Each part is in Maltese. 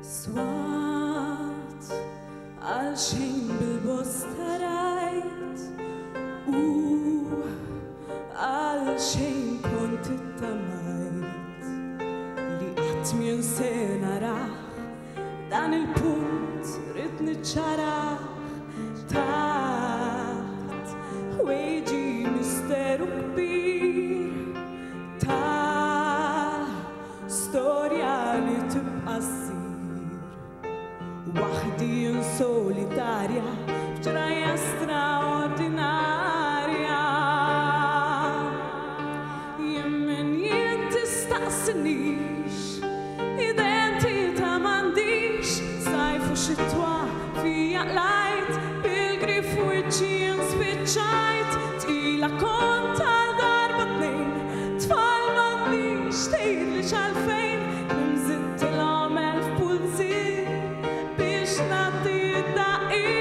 Swat għal xejn bil-bosta rajt u għal xejn kont ittamajt li qatt minn se naraħ dan il-punt rid niċċaraħ taħt ħwejġi misteru kbir ta' storja li tibqa' ssir waħdi solitarja f'ġraja straordinarja. Jemmen jien tistaqsinix, identità m'għandix, sajf u xitwa fija qlajt, bil-grif wiċċi spiċċajt, tqila kont tal-darba tnejn, tfal m'għandix tgħidli x'għalfejn, imżidt il-għamel f'pulsi biex nagħti d-daqqiq.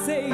Say